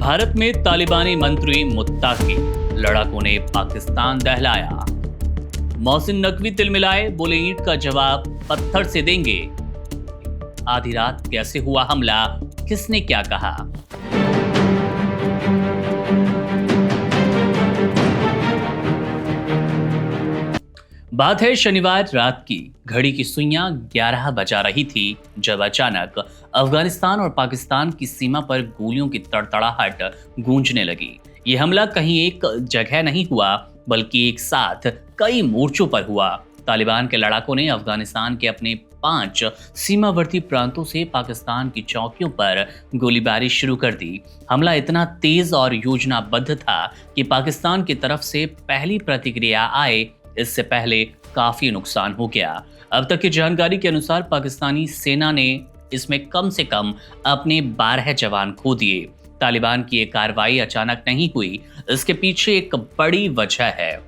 भारत में तालिबानी मंत्री मुत्ताकी, लड़ाकों ने पाकिस्तान दहलाया। मोहसिन नकवी तिलमिलाए, बोले ईंट का जवाब पत्थर से देंगे। आधी रात कैसे हुआ हमला, किसने क्या कहा? बात है शनिवार रात की। घड़ी की सुइयां 11 बजा रही थी जब अचानक अफगानिस्तान और पाकिस्तान की सीमा पर गोलियों की तड़तड़ाहट गूंजने लगी। ये हमला कहीं एक जगह नहीं हुआ, बल्कि एक साथ कई मोर्चों पर हुआ। तालिबान के लड़ाकों ने अफगानिस्तान के अपने 5 सीमावर्ती प्रांतों से पाकिस्तान की चौकियों पर गोलीबारी शुरू कर दी। हमला इतना तेज और योजनाबद्ध था कि पाकिस्तान की तरफ से पहली प्रतिक्रिया आए इससे पहले काफी नुकसान हो गया। अब तक की जानकारी के अनुसार पाकिस्तानी सेना ने इसमें कम से कम अपने 12 जवान खो दिए। तालिबान की ये कार्रवाई अचानक नहीं हुई, इसके पीछे एक बड़ी वजह है।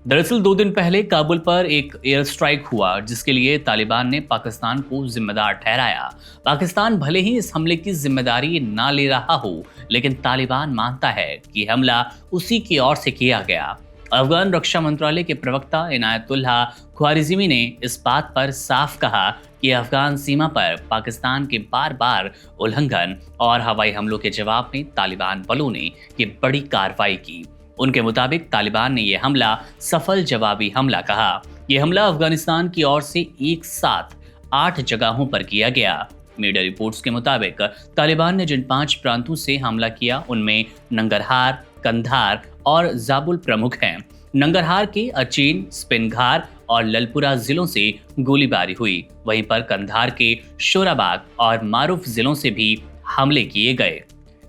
दरअसल 2 दिन पहले काबुल पर एक एयर स्ट्राइक हुआ, जिसके लिए तालिबान ने पाकिस्तान को जिम्मेदार ठहराया। पाकिस्तान भले ही इस हमले की जिम्मेदारी ना ले रहा हो, लेकिन तालिबान मानता है कि हमला उसी की ओर से किया गया। अफगान रक्षा मंत्रालय के प्रवक्ता इनायतुल्लाह ख्वारिज़मी ने इस बात पर साफ कहा कि अफगान सीमा पर पाकिस्तान के बार-बार उल्लंघन और हवाई हमलों के जवाब में तालिबान बलों ने ये बड़ी कार्रवाई की। उनके मुताबिक तालिबान ने यह हमला सफल जवाबी हमला कहा। यह हमला अफगानिस्तान की ओर से एक साथ 8 जगहों पर किया गया। मीडिया रिपोर्ट्स के मुताबिक तालिबान ने जिन 5 प्रांतों से हमला किया, उनमें नंगरहार, कंधार और जाबुल प्रमुख हैं। नंगरहार के अचीन, स्पिनघार और ललपुरा जिलों से गोलीबारी हुई। वहीं पर कंधार के शोराबाग और मारूफ जिलों से भी हमले किए गए।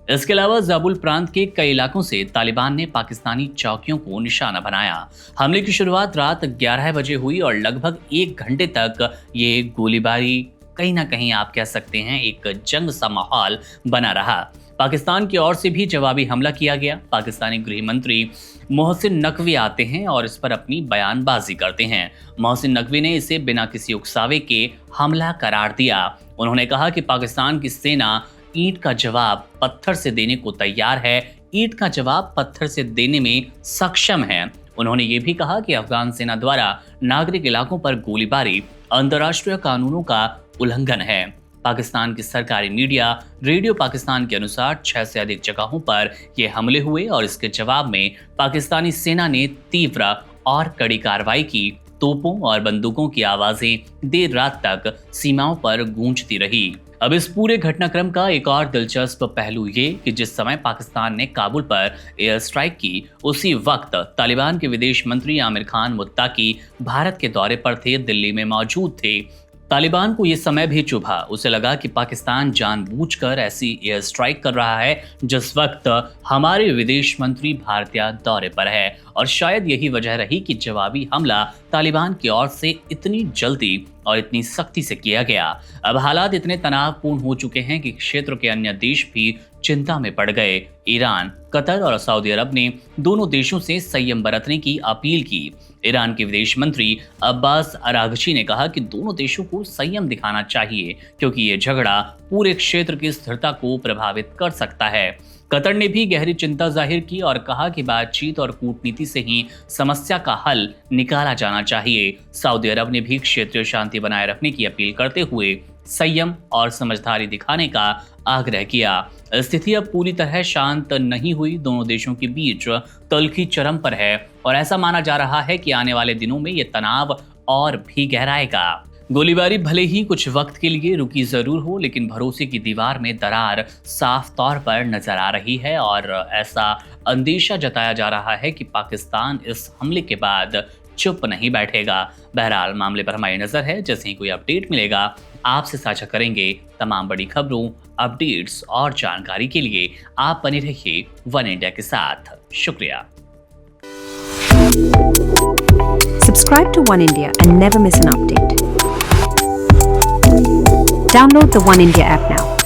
इसके अलावा जाबुल प्रांत के कई इलाकों से तालिबान ने पाकिस्तानी चौकियों को निशाना बनाया। हमले की शुरुआत रात 11 बजे हुई और लगभग 1 घंटे तक ये गोलीबारी कहीं ना कहीं आप कह सकते हैं एक जंग सा माहौल बना रहा। पाकिस्तान की ओर से भी जवाबी हमला किया गया। पाकिस्तानी गृह मंत्री मोहसिन नकवी आते हैं और इस पर अपनी बयानबाजी करते हैं। मोहसिन नकवी ने इसे बिना किसी उकसावे के हमला करार दिया। उन्होंने कहा कि पाकिस्तान की सेना ईंट का जवाब पत्थर से देने को तैयार है, ईंट का जवाब पत्थर से देने में सक्षम है। उन्होंने ये भी कहा कि अफगान सेना द्वारा नागरिक इलाकों पर गोलीबारी अंतर्राष्ट्रीय कानूनों का उल्लंघन है। पाकिस्तान की सरकारी मीडिया रेडियो पाकिस्तान के अनुसार 6 से अधिक जगहों पर ये हमले हुए और इसके जवाब में पाकिस्तानी सेना ने तीव्र और कड़ी कार्रवाई की। तोपों और बंदूकों की आवाजें देर रात तक सीमाओं पर गूंजती रही। अब इस पूरे घटनाक्रम का एक और दिलचस्प पहलू ये कि जिस समय पाकिस्तान ने काबुल पर एयर स्ट्राइक की, उसी वक्त तालिबान के विदेश मंत्री आमिर खान मुत्ताकी भारत के दौरे पर थे, दिल्ली में मौजूद थे। तालिबान को यह समय भी चुभा। उसे लगा कि पाकिस्तान जानबूझकर ऐसी एयर स्ट्राइक कर रहा है जिस वक्त हमारे विदेश मंत्री भारतीय दौरे पर है, और शायद यही वजह रही कि जवाबी हमला तालिबान की ओर से इतनी जल्दी और इतनी सख्ती से किया गया। अब हालात इतने तनावपूर्ण हो चुके हैं कि क्षेत्र के अन्य देश भी चिंता में पड़ गए। ईरान, कतर और सऊदी अरब ने दोनों देशों से संयम बरतने की अपील की। ईरान के विदेश मंत्री अब्बास अरागची ने कहा कि दोनों देशों को संयम दिखाना चाहिए, क्योंकि ये झगड़ा पूरे क्षेत्र की स्थिरता को प्रभावित कर सकता है। कतर ने भी गहरी चिंता जाहिर की और कहा कि बातचीत और कूटनीति से ही समस्या का हल निकाला जाना चाहिए। सऊदी अरब ने भी क्षेत्रीय शांति बनाए रखने की अपील करते हुए संयम और समझदारी दिखाने का आग्रह किया। स्थिति अब पूरी तरह शांत नहीं हुई। दोनों देशों के बीच तल्खी चरम पर है और ऐसा माना जा रहा है कि आने वाले दिनों में ये तनाव और भी गहराएगा। गोलीबारी भले ही कुछ वक्त के लिए रुकी जरूर हो, लेकिन भरोसे की दीवार में दरार साफ तौर पर नजर आ रही है और ऐसा अंदेशा जताया जा रहा है कि पाकिस्तान इस हमले के बाद चुप नहीं बैठेगा। बहरहाल मामले पर हमारी नजर है। जैसे ही कोई अपडेट मिलेगा आपसे साझा करेंगे। तमाम बड़ी खबरों, अपडेट्स और जानकारी के लिए आप बने रहिए वन इंडिया के साथ। शुक्रिया। Subscribe to One India and never miss an update. Download the One India app now.